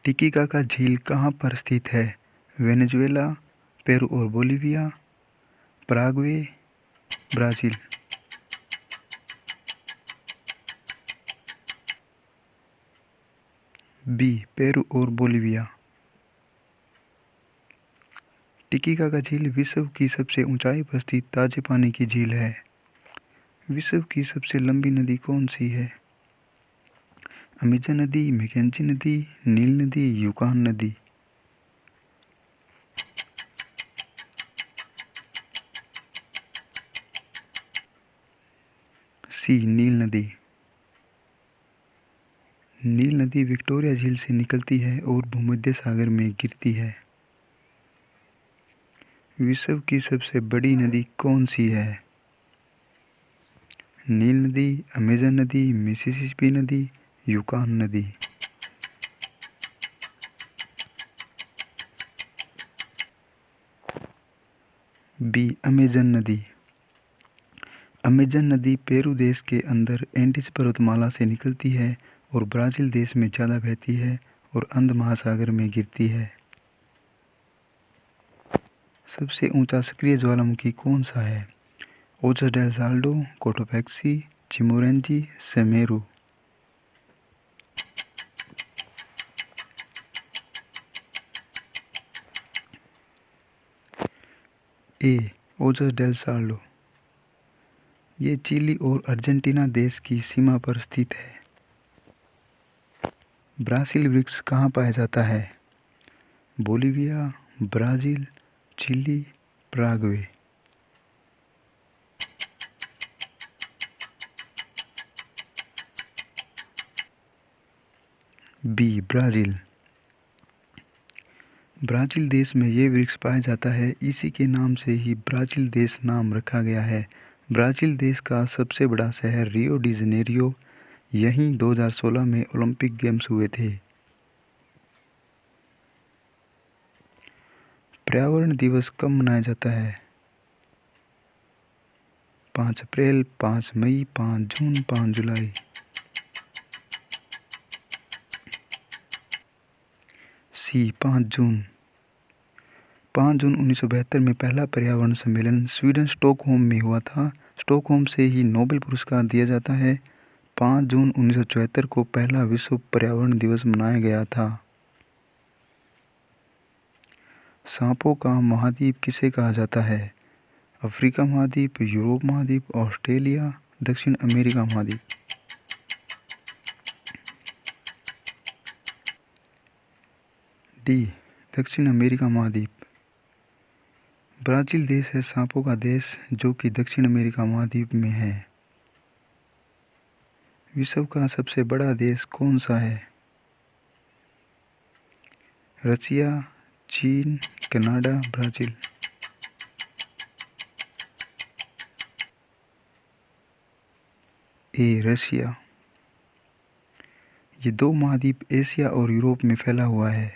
Titicaca झील कहाँ पर स्थित है? वेनेजुएला, पेरू और Bolivia, Paraguay, Brazil. B, Peru और बोलिविया। टिटिकाका झील विश्व की सबसे ऊंचाई पर स्थित ताजे पानी की झील है। विश्व की सबसे लंबी नदी कौन सी है? अमेजन नदी, मैकेंजी नदी, नील नदी, यूकान नदी। सी, नील नदी। नील नदी विक्टोरिया झील से निकलती है और भूमध्य सागर में गिरती है। विश्व की सबसे बड़ी नदी कौन सी है? नील नदी, अमेजन नदी, मिसिसिपी नदी, यूकान नदी। बी, अमेजन नदी। अमेजन नदी पेरू देश के अंदर एंडीज पर्वतमाला से निकलती है और ब्राज़ील देश में ज़्यादा बहती है और अंध महासागर में गिरती है। सबसे ऊंचा सक्रिय ज्वालामुखी कौन सा है? ओजस डेल साल्डो, कोटोपैक्सी, चिमोरेंजी, सेमेरू। ए, ओजस डेल साल्डो। ये चिली और अर्जेंटीना देश की सीमा पर स्थित है। ब्राज़ील वृक्ष कहाँ पाया जाता है? Bolivia, Brazil, Chile, Paraguay. B, Brazil. Brazil देश में ये वृक्ष पाया जाता है, इसी के नाम से ही ब्राज़ील देश नाम रखा गया है। ब्राज़ील देश का सबसे बड़ा शहर रियो डी जनेरियो, यहीं 2016 में ओलंपिक गेम्स हुए थे। पर्यावरण दिवस कब मनाया जाता है? 5 अप्रैल, 5 मई, 5 जून, 5 जुलाई। सी, 5 जून। 5 जून 1972 में पहला पर्यावरण सम्मेलन स्वीडन स्टॉकहोम में हुआ था। स्टॉकहोम से ही नोबेल पुरस्कार दिया जाता है। 5 जून 1974 को पहला विश्व पर्यावरण दिवस मनाया गया था। सांपों का महाद्वीप किसे कहा जाता है? अफ्रीका महाद्वीप, यूरोप महाद्वीप, ऑस्ट्रेलिया, दक्षिण अमेरिका महाद्वीप। डी, दक्षिण अमेरिका महाद्वीप। ब्राज़ील देश है सांपों का देश, जो कि दक्षिण अमेरिका महाद्वीप में है। विश्व का सबसे बड़ा देश कौन सा है? रशिया, चीन, कनाडा, ब्राज़ील। ए, रशिया। ये 2 महाद्वीप एशिया और यूरोप में फैला हुआ है।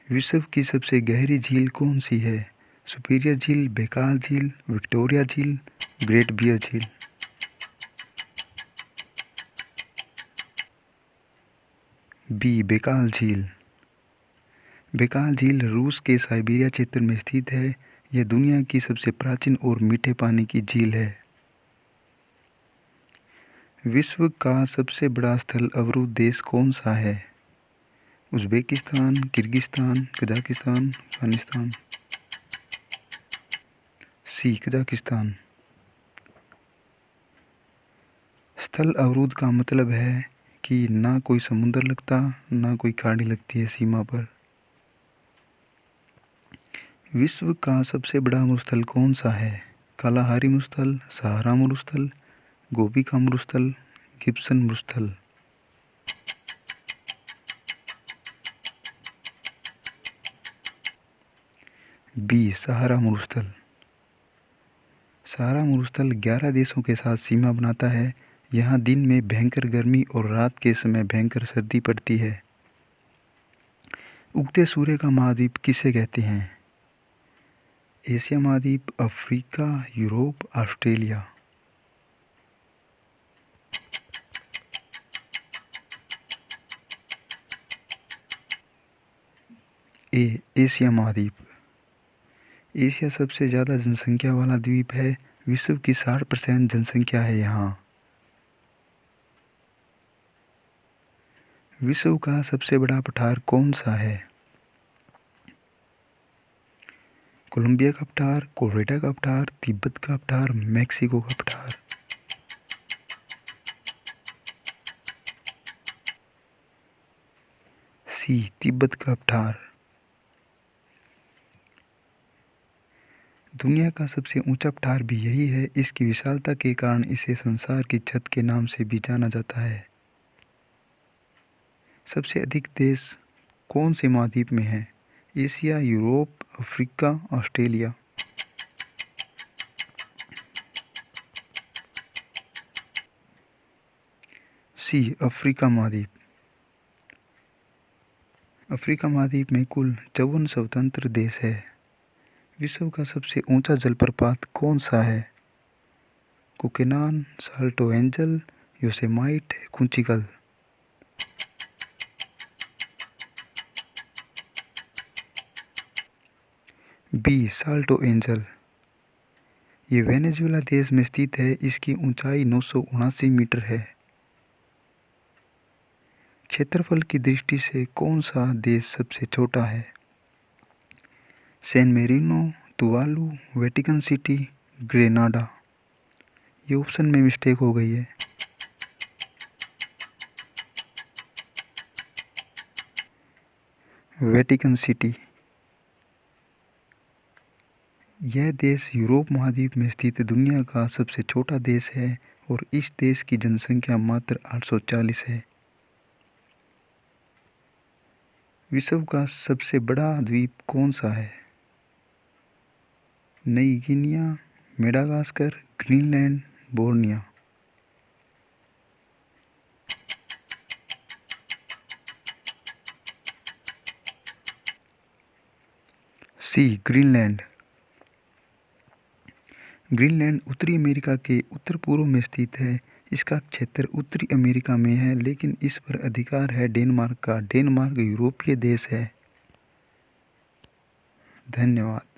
विश्व की सबसे गहरी झील कौन सी है? सुपीरियर झील, बेकार झील, विक्टोरिया झील, ग्रेट बियर झील। बी, बेकाल झील। बेकाल झील रूस के साइबेरिया क्षेत्र में स्थित है। यह दुनिया की सबसे प्राचीन और मीठे पानी की झील है। विश्व का सबसे बड़ा स्थल अवरुद्ध देश कौन सा है? Uzbekistan, Kyrgyzstan, Kazakhstan, Afghanistan. C, Kazakhstan. स्थल अवरुद्ध का मतलब है कि ना कोई समुद्र लगता, ना कोई खाड़ी लगती है सीमा पर। विश्व का सबसे बड़ा मरुस्थल कौन सा है? कालाहारी मरुस्थल, सहारा मरुस्थल, गोबी का मरुस्थल, गिब्सन मरुस्थल। बी, सहारा मरुस्थल। सहारा मरुस्थल 11 देशों के साथ सीमा बनाता है। यहाँ दिन में भयंकर गर्मी और रात के समय भयंकर सर्दी पड़ती है। उगते सूर्य का महाद्वीप किसे कहते हैं? एशिया महाद्वीप, अफ्रीका, यूरोप, ऑस्ट्रेलिया। एशिया महाद्वीप। एशिया सबसे ज़्यादा जनसंख्या वाला द्वीप है। विश्व की 60% जनसंख्या है यहाँ। विश्व का सबसे बड़ा पठार कौन सा है? कोलंबिया का पठार, कोलरेडा का पठार, तिब्बत का पठार, मैक्सिको का पठार। सी, तिब्बत का पठार। दुनिया का सबसे ऊंचा पठार भी यही है। इसकी विशालता के कारण इसे संसार की छत के नाम से भी जाना जाता है। सबसे अधिक देश कौन से महाद्वीप में हैं? Asia, Europe, Africa, Australia. C, Africa महाद्वीप। अफ्रीका महाद्वीप में कुल 54 स्वतंत्र देश है। विश्व का सबसे ऊंचा जलप्रपात कौन सा है? Kukenan, Salto Angel, Yosemite, Kunchikal. B, Salto Angel. ये वेनेजुएला देश में स्थित है। इसकी ऊंचाई 979 मीटर है। क्षेत्रफल की दृष्टि से कौन सा देश सबसे छोटा है? San Marino, Tuvalu, Vatican City, Grenada. ये ऑप्शन में मिस्टेक हो गई है। Vatican City. यह देश यूरोप महाद्वीप में स्थित दुनिया का सबसे छोटा देश है और इस देश की जनसंख्या मात्र 840 है। विश्व का सबसे बड़ा द्वीप कौन सा है? नई गिनिया, मेडागास्कर, ग्रीनलैंड, बोर्निया। सी, ग्रीनलैंड। ग्रीनलैंड उत्तरी अमेरिका के उत्तर पूर्व में स्थित है। इसका क्षेत्र उत्तरी अमेरिका में है, लेकिन इस पर अधिकार है डेनमार्क का। डेनमार्क यूरोपीय देश है। धन्यवाद।